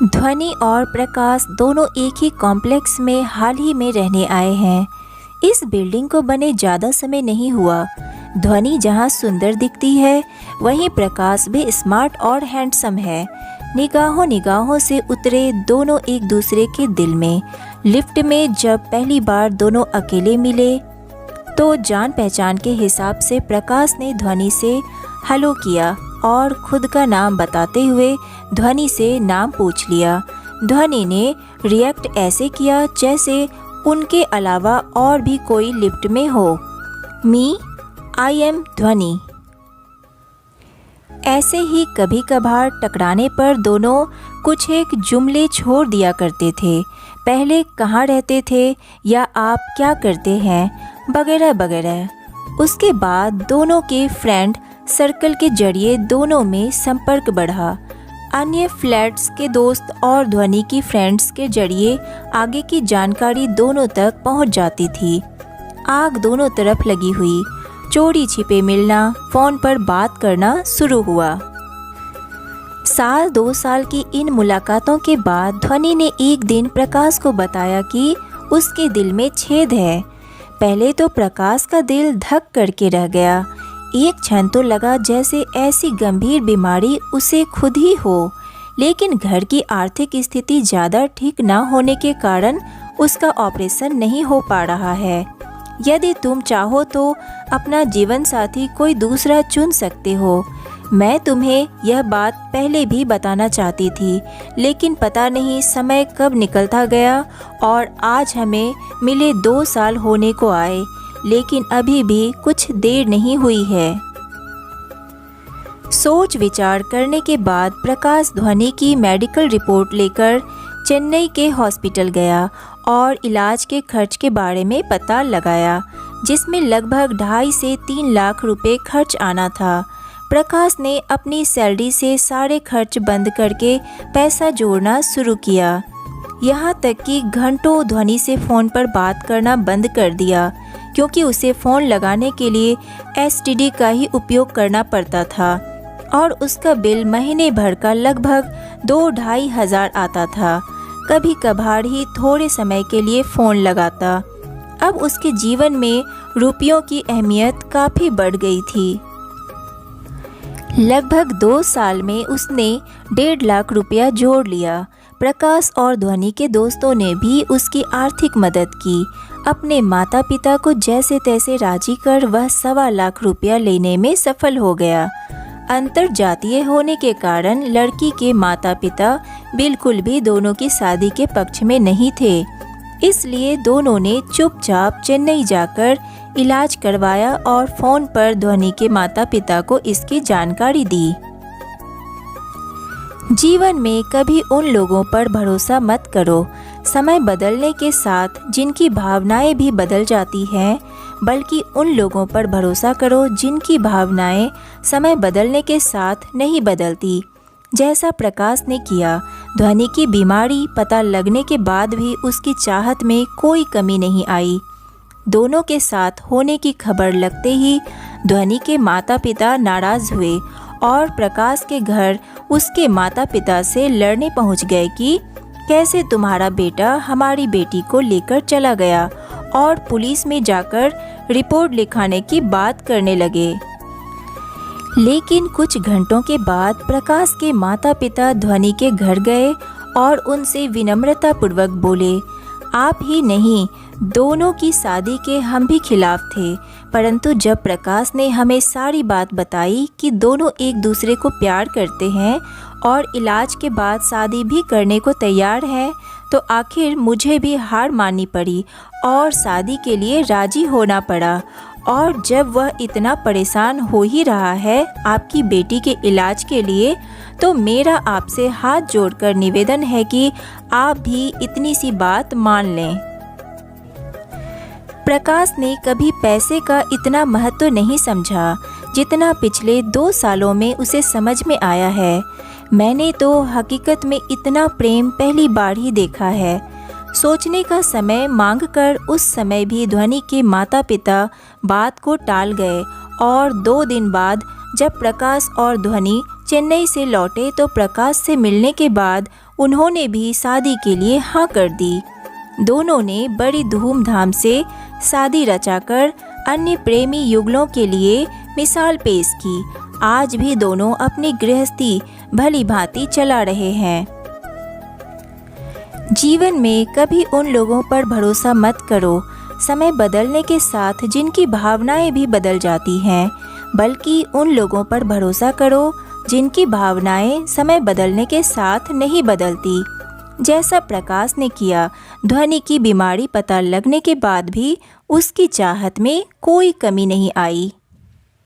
ध्वनि और प्रकाश दोनों एक ही कॉम्प्लेक्स में हाल ही में रहने आए हैं। इस बिल्डिंग को बने ज़्यादा समय नहीं हुआ। ध्वनि जहाँ सुंदर दिखती है, वहीं प्रकाश भी स्मार्ट और हैंडसम है। निगाहों निगाहों से उतरे दोनों एक दूसरे के दिल में। लिफ्ट में जब पहली बार दोनों अकेले मिले तो जान पहचान के हिसाब से प्रकाश ने ध्वनि से हेलो किया और खुद का नाम बताते हुए ध्वनि से नाम पूछ लिया। ध्वनि ने रिएक्ट ऐसे किया जैसे उनके अलावा और भी कोई लिफ्ट में हो। मी आई एम ध्वनि। ऐसे ही कभी कभार टकराने पर दोनों कुछ एक जुमले छोड़ दिया करते थे। पहले कहाँ रहते थे या आप क्या करते हैं वगैरह वगैरह। उसके बाद दोनों के फ्रेंड सर्कल के जरिए दोनों में संपर्क बढ़ा। अन्य फ्लैट्स के दोस्त और ध्वनि की फ्रेंड्स के जरिए आगे की जानकारी दोनों तक पहुंच जाती थी। आग दोनों तरफ लगी हुई। चोरी छिपे मिलना, फ़ोन पर बात करना शुरू हुआ। साल 2 साल की इन मुलाकातों के बाद ध्वनि ने एक दिन प्रकाश को बताया कि उसके दिल में छेद है। पहले तो प्रकाश का दिल धक करके रह गया। एक क्षण तो लगा जैसे ऐसी गंभीर बीमारी उसे खुद ही हो, लेकिन घर की आर्थिक स्थिति ज़्यादा ठीक न होने के कारण उसका ऑपरेशन नहीं हो पा रहा है। यदि तुम चाहो तो अपना जीवन साथी कोई दूसरा चुन सकते हो। मैं तुम्हें यह बात पहले भी बताना चाहती थी, लेकिन पता नहीं समय कब निकलता गया और आज हमें मिले 2 साल होने को आए, लेकिन अभी भी कुछ देर नहीं हुई है। सोच विचार करने के बाद प्रकाश ध्वनि की मेडिकल रिपोर्ट लेकर चेन्नई के हॉस्पिटल गया और इलाज के खर्च के बारे में पता लगाया, जिसमें लगभग 2.5 से 3 लाख रुपए खर्च आना था। प्रकाश ने अपनी सैलरी से सारे खर्च बंद करके पैसा जोड़ना शुरू किया। यहाँ तक कि घंटों ध्वनि से फ़ोन पर बात करना बंद कर दिया, क्योंकि उसे फ़ोन लगाने के लिए एसटीडी का ही उपयोग करना पड़ता था और उसका बिल महीने भर का लगभग 2-2.5 हज़ार आता था। कभी कभार ही थोड़े समय के लिए फ़ोन लगाता। अब उसके जीवन में रुपयों की अहमियत काफ़ी बढ़ गई थी। लगभग 2 साल में उसने 1.5 लाख रुपया जोड़ लिया। प्रकाश और ध्वनि के दोस्तों ने भी उसकी आर्थिक मदद की। अपने माता पिता को जैसे तैसे राजी कर वह 1.25 लाख रुपया लेने में सफल हो गया। अंतरजातीय होने के कारण लड़की के माता पिता बिल्कुल भी दोनों की शादी के पक्ष में नहीं थे, इसलिए दोनों ने चुपचाप चेन्नई जाकर इलाज करवाया और फ़ोन पर ध्वनि के माता पिता को इसकी जानकारी दी। जीवन में कभी उन लोगों पर भरोसा मत करो। समय बदलने के साथ जिनकी भावनाएं भी बदल जाती हैं, बल्कि उन लोगों पर भरोसा करो जिनकी भावनाएं समय बदलने के साथ नहीं बदलती, जैसा प्रकाश ने किया। ध्वनि की बीमारी पता लगने के बाद भी उसकी चाहत में कोई कमी नहीं आई। दोनों के साथ होने की खबर लगते ही ध्वनि के माता पिता नाराज़ हुए और प्रकाश के घर उसके माता पिता से लड़ने पहुंच गए कि कैसे तुम्हारा बेटा हमारी बेटी को लेकर चला गया, और पुलिस में जाकर रिपोर्ट लिखाने की बात करने लगे। लेकिन कुछ घंटों के बाद प्रकाश के माता पिता ध्वनि के घर गए और उनसे विनम्रतापूर्वक बोले, आप ही नहीं, दोनों की शादी के हम भी खिलाफ थे, परंतु जब प्रकाश ने हमें सारी बात बताई कि दोनों एक दूसरे को प्यार करते हैं और इलाज के बाद शादी भी करने को तैयार हैं, तो आखिर मुझे भी हार माननी पड़ी और शादी के लिए राजी होना पड़ा। और जब वह इतना परेशान हो ही रहा है आपकी बेटी के इलाज के लिए, तो मेरा आपसे हाथ जोड़कर निवेदन है कि आप भी इतनी सी बात मान लें। प्रकाश ने कभी पैसे का इतना महत्व नहीं समझा जितना पिछले 2 सालों में उसे समझ में आया है। मैंने तो हकीकत में इतना प्रेम पहली बार ही देखा है। सोचने का समय मांगकर उस समय भी ध्वनि के माता पिता बात को टाल गए और 2 दिन बाद जब प्रकाश और ध्वनि चेन्नई से लौटे तो प्रकाश से मिलने के बाद उन्होंने भी शादी के लिए हाँ कर दी। दोनों ने बड़ी धूमधाम से शादी रचाकर अन्य प्रेमी युगलों के लिए मिसाल पेश की। आज भी दोनों अपनी गृहस्थी भली भांति चला रहे हैं। जीवन में कभी उन लोगों पर भरोसा मत करो, समय बदलने के साथ जिनकी भावनाएं भी बदल जाती हैं, बल्कि उन लोगों पर भरोसा करो जिनकी भावनाएं समय बदलने के साथ नहीं बदलती। जैसा प्रकाश ने किया, ध्वनि की बीमारी पता लगने के बाद भी उसकी चाहत में कोई कमी नहीं आई।